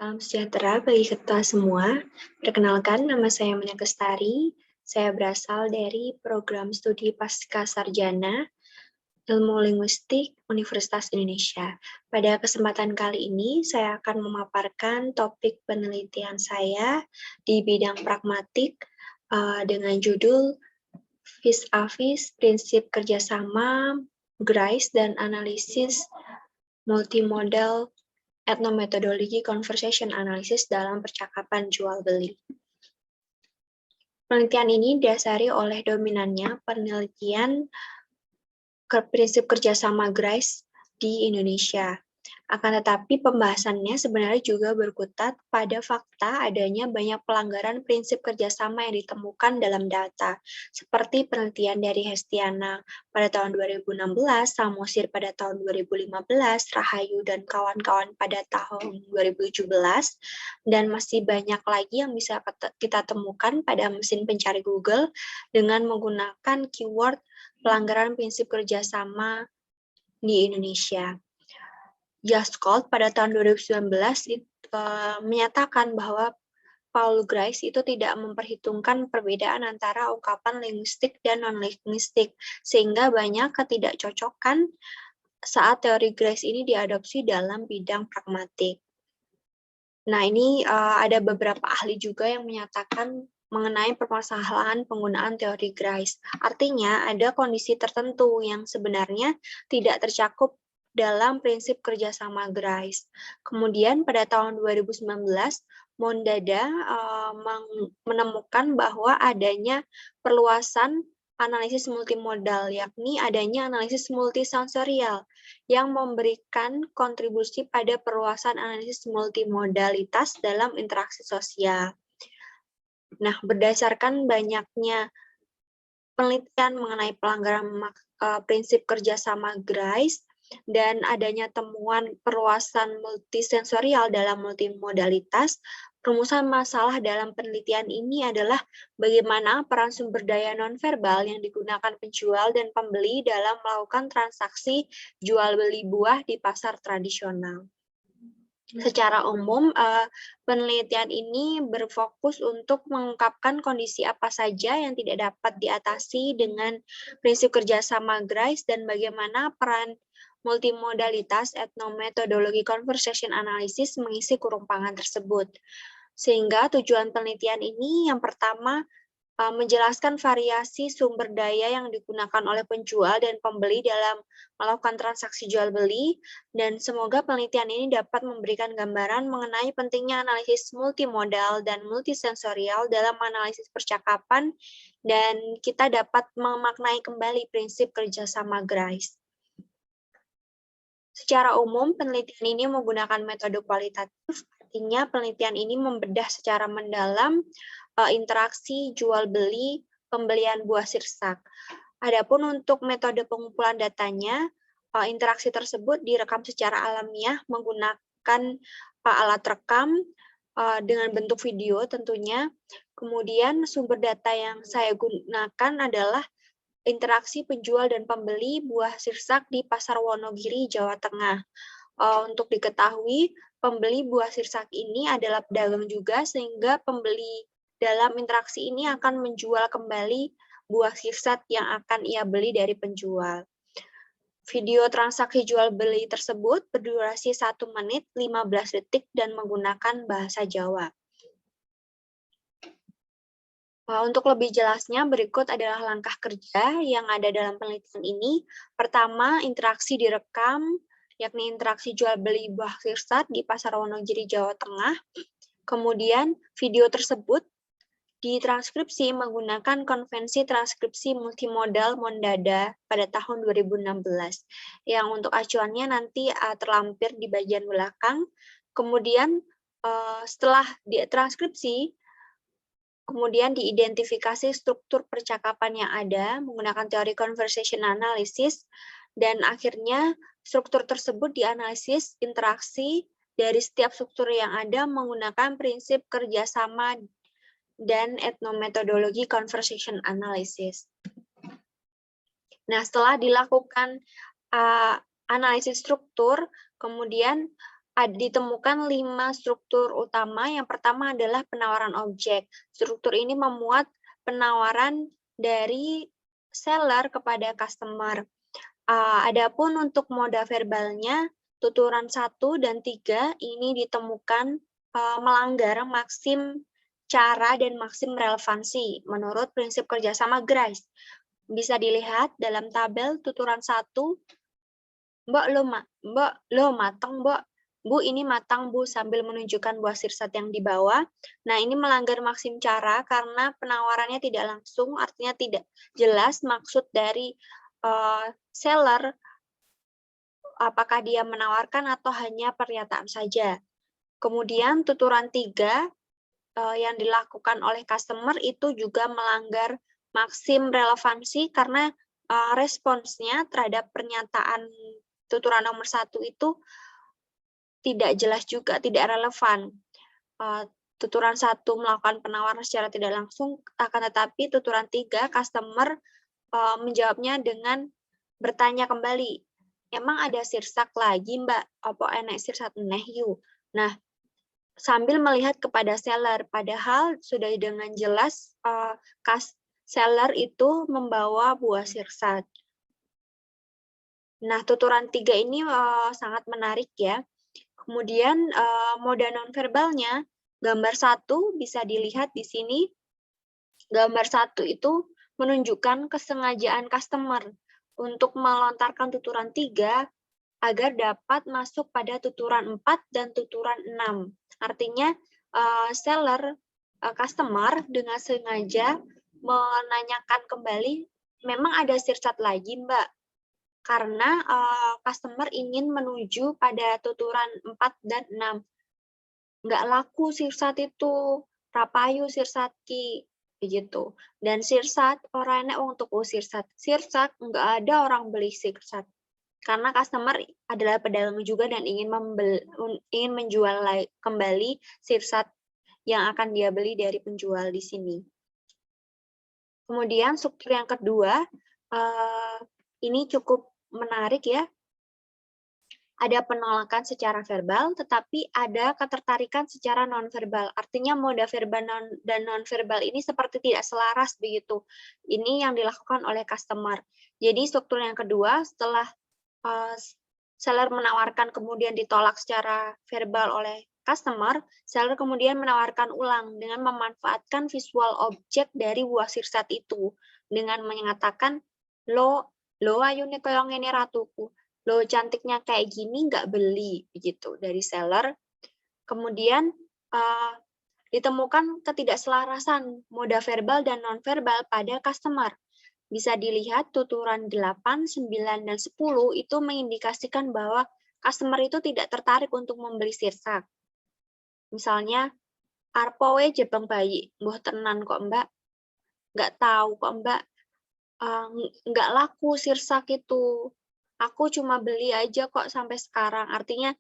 Salam sejahtera bagi kita semua. Perkenalkan, nama saya Mena Kestari. Saya berasal dari program studi Pasca Sarjana Ilmu Linguistik Universitas Indonesia. Pada kesempatan kali ini, saya akan memaparkan topik penelitian saya di bidang pragmatik dengan judul Vis-a-vis Prinsip Kerjasama, GRICE, dan Analisis Multimodal Ethnomethodology Conversation Analysis dalam percakapan jual-beli. Penelitian ini didasari oleh dominannya penelitian prinsip kerjasama GRICE di Indonesia. Akan tetapi pembahasannya sebenarnya juga berkutat pada fakta adanya banyak pelanggaran prinsip kerjasama yang ditemukan dalam data, seperti penelitian dari Hestiana pada tahun 2016, Samosir pada tahun 2015, Rahayu dan kawan-kawan pada tahun 2017, dan masih banyak lagi yang bisa kita temukan pada mesin pencari Google dengan menggunakan keyword pelanggaran prinsip kerjasama di Indonesia. Jaskold pada tahun 2019 menyatakan bahwa Paul Grice itu tidak memperhitungkan perbedaan antara ungkapan linguistik dan non-linguistik, sehingga banyak ketidakcocokan saat teori Grice ini diadopsi dalam bidang pragmatik. Nah, ini ada beberapa ahli juga yang menyatakan mengenai permasalahan penggunaan teori Grice. Artinya, ada kondisi tertentu yang sebenarnya tidak tercakup dalam prinsip kerjasama GRICE. Kemudian pada tahun 2019, Mondada menemukan bahwa adanya perluasan analisis multimodal, yakni adanya analisis multisensorial yang memberikan kontribusi pada perluasan analisis multimodalitas dalam interaksi sosial. Nah, berdasarkan banyaknya penelitian mengenai pelanggaran prinsip kerjasama GRICE dan adanya temuan perluasan multisensorial dalam multimodalitas, rumusan masalah dalam penelitian ini adalah bagaimana peran sumber daya nonverbal yang digunakan penjual dan pembeli dalam melakukan transaksi jual-beli buah di pasar tradisional. Secara umum, penelitian ini berfokus untuk mengungkapkan kondisi apa saja yang tidak dapat diatasi dengan prinsip kerjasama GRICE dan bagaimana peran multimodalitas ethnomethodology conversation analysis mengisi kurumpangan tersebut. Sehingga tujuan penelitian ini yang pertama, menjelaskan variasi sumber daya yang digunakan oleh penjual dan pembeli dalam melakukan transaksi jual-beli, dan semoga penelitian ini dapat memberikan gambaran mengenai pentingnya analisis multimodal dan multisensorial dalam analisis percakapan, dan kita dapat memaknai kembali prinsip kerjasama GRICE. Secara umum, penelitian ini menggunakan metode kualitatif, artinya penelitian ini membedah secara mendalam interaksi jual-beli pembelian buah sirsak. Adapun untuk metode pengumpulan datanya, interaksi tersebut direkam secara alamiah menggunakan alat rekam dengan bentuk video tentunya. Kemudian sumber data yang saya gunakan adalah interaksi penjual dan pembeli buah sirsak di Pasar Wonogiri, Jawa Tengah. Untuk diketahui, pembeli buah sirsak ini adalah pedagang juga, sehingga pembeli dalam interaksi ini akan menjual kembali buah sirsak yang akan ia beli dari penjual. Video transaksi jual-beli tersebut berdurasi 1 menit 15 detik dan menggunakan bahasa Jawa. Untuk lebih jelasnya, berikut adalah langkah kerja yang ada dalam penelitian ini. Pertama, interaksi direkam, yakni interaksi jual-beli buah sirsak di Pasar Wonogiri, Jawa Tengah. Kemudian, video tersebut ditranskripsi menggunakan konvensi transkripsi multimodal Mondada pada tahun 2016. Yang untuk acuannya nanti terlampir di bagian belakang. Kemudian, setelah ditranskripsi, kemudian diidentifikasi struktur percakapan yang ada menggunakan teori conversation analysis, dan akhirnya struktur tersebut dianalisis interaksi dari setiap struktur yang ada menggunakan prinsip kerjasama dan ethnomethodology conversation analysis. Nah, setelah dilakukan analisis struktur, kemudian ditemukan 5 struktur utama. Yang pertama adalah penawaran objek. Struktur ini memuat penawaran dari seller kepada customer. Adapun untuk moda verbalnya, tuturan 1 dan 3 ini ditemukan melanggar maksim cara dan maksim relevansi menurut prinsip kerjasama Grice. Bisa dilihat dalam tabel tuturan 1, Mbok lo mateng, Mbok. Bu, ini matang, Bu, sambil menunjukkan buah sirsat yang di bawah. Nah, ini melanggar maksim cara karena penawarannya tidak langsung, artinya tidak jelas maksud dari seller, apakah dia menawarkan atau hanya pernyataan saja. Kemudian tuturan 3 yang dilakukan oleh customer itu juga melanggar maksim relevansi karena responsnya terhadap pernyataan tuturan nomor 1 itu tidak jelas juga, tidak relevan. Tuturan 1 melakukan penawaran secara tidak langsung, akan tetapi tuturan 3 customer menjawabnya dengan bertanya kembali, emang ada sirsak lagi, Mbak? Apa enek sirsat neh yu? Nah, sambil melihat kepada seller, padahal sudah dengan jelas seller itu membawa buah sirsat. Nah, tuturan 3 ini sangat menarik ya. Kemudian moda nonverbalnya, gambar 1 bisa dilihat di sini. Gambar 1 itu menunjukkan kesengajaan customer untuk melontarkan tuturan 3 agar dapat masuk pada tuturan 4 dan tuturan 6. Artinya seller, customer dengan sengaja menanyakan kembali, memang ada sirsat lagi, Mbak? Karena customer ingin menuju pada tuturan 4 dan 6. Nggak laku sirsat itu, rapayu sirsat ki, begitu. Dan sirsat, orang enak untuk sirsat. Sirsat, nggak ada orang beli sirsat. Karena customer adalah pedagang juga dan ingin menjual kembali sirsat yang akan dia beli dari penjual di sini. Kemudian struktur yang kedua, ini cukup menarik ya. Ada penolakan secara verbal, tetapi ada ketertarikan secara nonverbal. Artinya moda verbal dan nonverbal ini seperti tidak selaras begitu. Ini yang dilakukan oleh customer. Jadi struktur yang kedua, setelah seller menawarkan kemudian ditolak secara verbal oleh customer, seller kemudian menawarkan ulang dengan memanfaatkan visual objek dari buah sirsat itu dengan mengatakan, lo ayu nih koyong ini ratuku, lo cantiknya kayak gini nggak beli, begitu dari seller. Kemudian ditemukan ketidakselarasan moda verbal dan nonverbal pada customer. Bisa dilihat tuturan 8, 9, dan 10 itu mengindikasikan bahwa customer itu tidak tertarik untuk membeli sirsak. Misalnya, arpo we jebang bayi, mbuh tenan kok Mbak. Nggak tahu kok Mbak, nggak laku sirsak itu. Aku cuma beli aja kok sampai sekarang. Artinya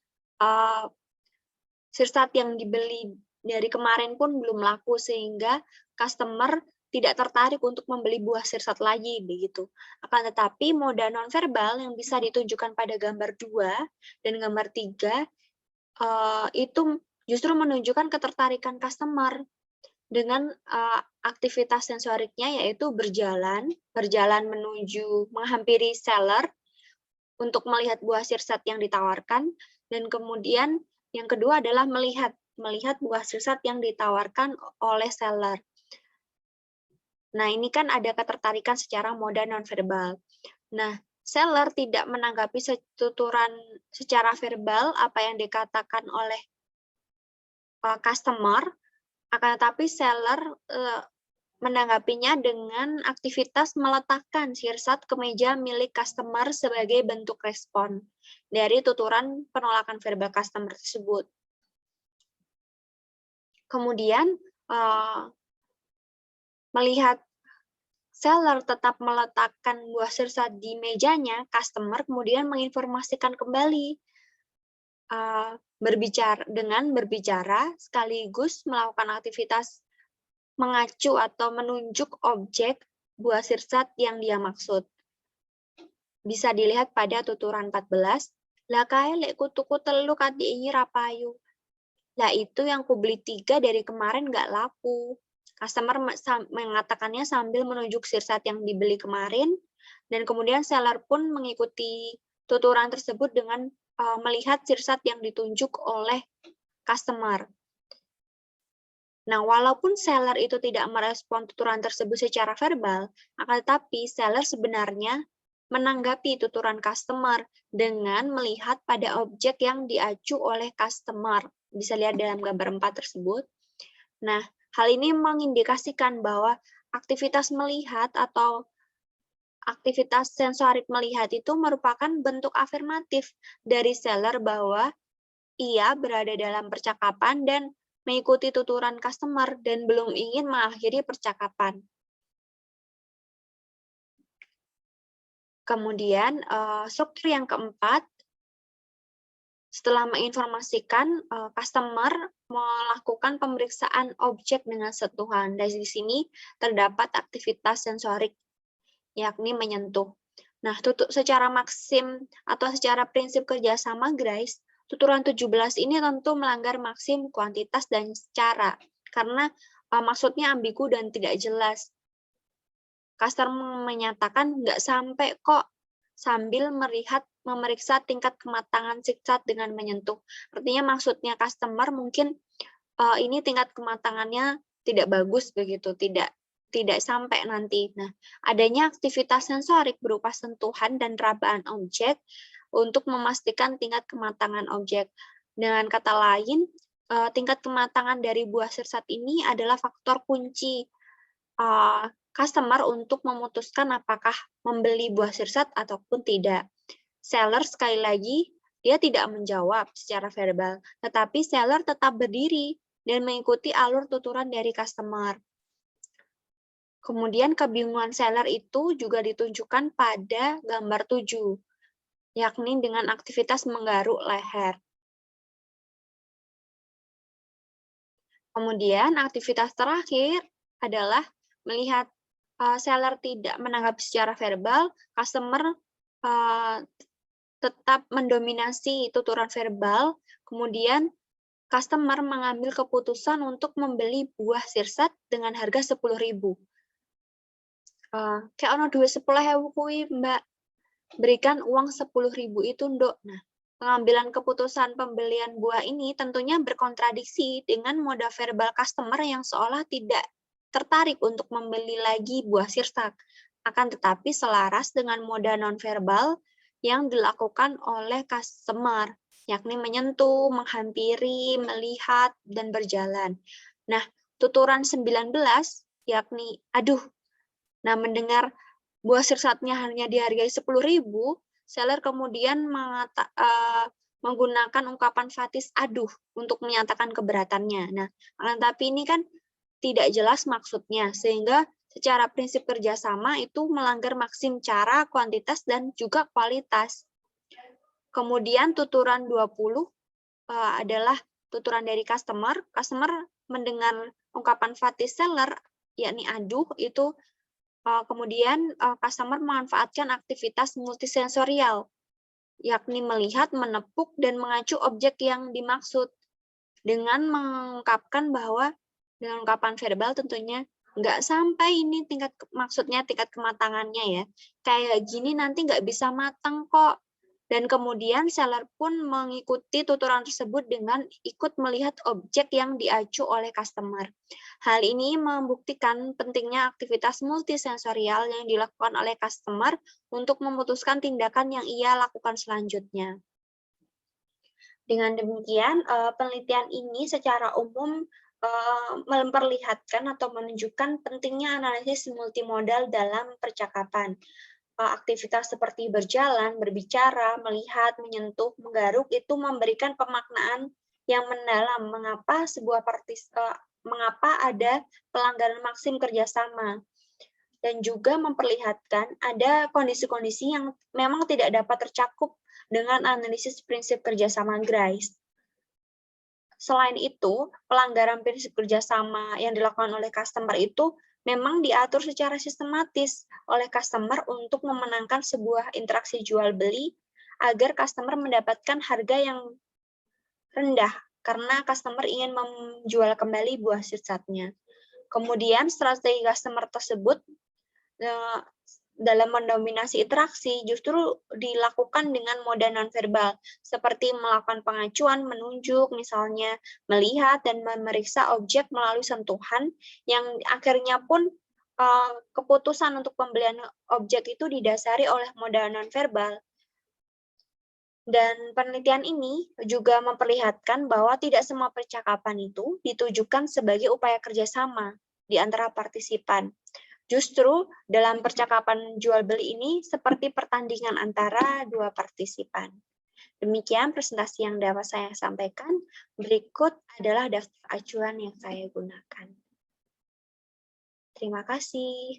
sirsat yang dibeli dari kemarin pun belum laku sehingga customer tidak tertarik untuk membeli buah sirsat lagi begitu. Akan tetapi moda nonverbal yang bisa ditunjukkan pada gambar 2 dan gambar 3 itu justru menunjukkan ketertarikan customer dengan aktivitas sensoriknya yaitu berjalan menuju menghampiri seller untuk melihat buah sirsat yang ditawarkan, dan kemudian yang kedua adalah melihat buah sirsat yang ditawarkan oleh seller. Nah, ini kan ada ketertarikan secara moda nonverbal. Nah, seller tidak menanggapi tuturan secara verbal apa yang dikatakan oleh customer, akan tetapi seller menanggapinya dengan aktivitas meletakkan sirsat ke meja milik customer sebagai bentuk respon dari tuturan penolakan verbal customer tersebut. Kemudian, melihat seller tetap meletakkan buah sirsat di mejanya, customer kemudian menginformasikan kembali berbicara sekaligus melakukan aktivitas mengacu atau menunjuk objek buah sirsat yang dia maksud. Bisa dilihat pada tuturan 14, Lah kae lek kutuku telu kati ini rapayu. Lah itu yang kubeli 3 dari kemarin nggak laku. Customer mengatakannya sambil menunjuk sirsat yang dibeli kemarin, dan kemudian seller pun mengikuti tuturan tersebut dengan melihat sirsat yang ditunjuk oleh customer. Nah, walaupun seller itu tidak merespon tuturan tersebut secara verbal, akan tetapi seller sebenarnya menanggapi tuturan customer dengan melihat pada objek yang diacu oleh customer. Bisa lihat dalam gambar 4 tersebut. Nah, hal ini mengindikasikan bahwa aktivitas melihat atau aktivitas sensorik melihat itu merupakan bentuk afirmatif dari seller bahwa ia berada dalam percakapan dan mengikuti tuturan customer dan belum ingin mengakhiri percakapan. Kemudian, struktur yang keempat, setelah menginformasikan, customer melakukan pemeriksaan objek dengan sentuhan. Dari sini terdapat aktivitas sensorik, yakni menyentuh. Nah, secara maksim atau secara prinsip kerjasama, guys, tuturan 17 ini tentu melanggar maksim kuantitas dan cara, karena maksudnya ambigu dan tidak jelas. Customer menyatakan nggak sampai kok, sambil memeriksa tingkat kematangan siksat dengan menyentuh. Artinya maksudnya customer mungkin ini tingkat kematangannya tidak bagus begitu, tidak sampai nanti. Nah, adanya aktivitas sensorik berupa sentuhan dan rabaan objek untuk memastikan tingkat kematangan objek. Dengan kata lain, tingkat kematangan dari buah sirsat ini adalah faktor kunci customer untuk memutuskan apakah membeli buah sirsat ataupun tidak. Seller sekali lagi, dia tidak menjawab secara verbal, tetapi seller tetap berdiri dan mengikuti alur tuturan dari customer. Kemudian kebingungan seller itu juga ditunjukkan pada gambar 7, yakni dengan aktivitas menggaruk leher. Kemudian aktivitas terakhir adalah melihat seller tidak menanggapi secara verbal, customer tetap mendominasi tuturan verbal, kemudian customer mengambil keputusan untuk membeli buah sirsat dengan harga 10.000. Kayak ono duit 10.000 kuwi, Mbak. Berikan uang 10.000 itu, Nduk. Nah, pengambilan keputusan pembelian buah ini tentunya berkontradiksi dengan moda verbal customer yang seolah tidak tertarik untuk membeli lagi buah sirsat. Akan tetapi selaras dengan moda nonverbal yang dilakukan oleh customer, yakni menyentuh, menghampiri, melihat, dan berjalan. Nah, tuturan 19, yakni, aduh, nah, mendengar buah sirsatnya hanya dihargai 10.000, seller kemudian menggunakan ungkapan fatis aduh untuk menyatakan keberatannya. Nah, tapi ini kan tidak jelas maksudnya, sehingga secara prinsip kerjasama itu melanggar maksim cara, kuantitas, dan juga kualitas. Kemudian tuturan 20 adalah tuturan dari customer. Customer mendengar ungkapan fatis seller, yakni aduh, itu kemudian customer memanfaatkan aktivitas multisensorial, yakni melihat, menepuk, dan mengacu objek yang dimaksud, dengan mengungkapkan bahwa dengan ungkapan verbal tentunya nggak sampai ini maksudnya tingkat kematangannya ya. Kayak gini nanti nggak bisa matang kok. Dan kemudian seller pun mengikuti tuturan tersebut dengan ikut melihat objek yang diacu oleh customer. Hal ini membuktikan pentingnya aktivitas multisensorial yang dilakukan oleh customer untuk memutuskan tindakan yang ia lakukan selanjutnya. Dengan demikian, penelitian ini secara umum memperlihatkan atau menunjukkan pentingnya analisis multimodal dalam percakapan. Aktivitas seperti berjalan, berbicara, melihat, menyentuh, menggaruk itu memberikan pemaknaan yang mendalam mengapa ada pelanggaran maksim kerjasama, dan juga memperlihatkan ada kondisi-kondisi yang memang tidak dapat tercakup dengan analisis prinsip kerjasama GRICE. Selain itu, pelanggaran prinsip kerjasama yang dilakukan oleh customer itu memang diatur secara sistematis oleh customer untuk memenangkan sebuah interaksi jual-beli agar customer mendapatkan harga yang rendah karena customer ingin menjual kembali buah sirsak-nya. Kemudian strategi customer tersebut dalam mendominasi interaksi justru dilakukan dengan moda nonverbal, seperti melakukan pengacuan, menunjuk, misalnya melihat dan memeriksa objek melalui sentuhan, yang akhirnya pun keputusan untuk pembelian objek itu didasari oleh moda nonverbal. Dan penelitian ini juga memperlihatkan bahwa tidak semua percakapan itu ditujukan sebagai upaya kerjasama di antara partisipan. Justru dalam percakapan jual beli ini seperti pertandingan antara dua partisipan. Demikian presentasi yang dapat saya sampaikan. Berikut adalah daftar acuan yang saya gunakan. Terima kasih.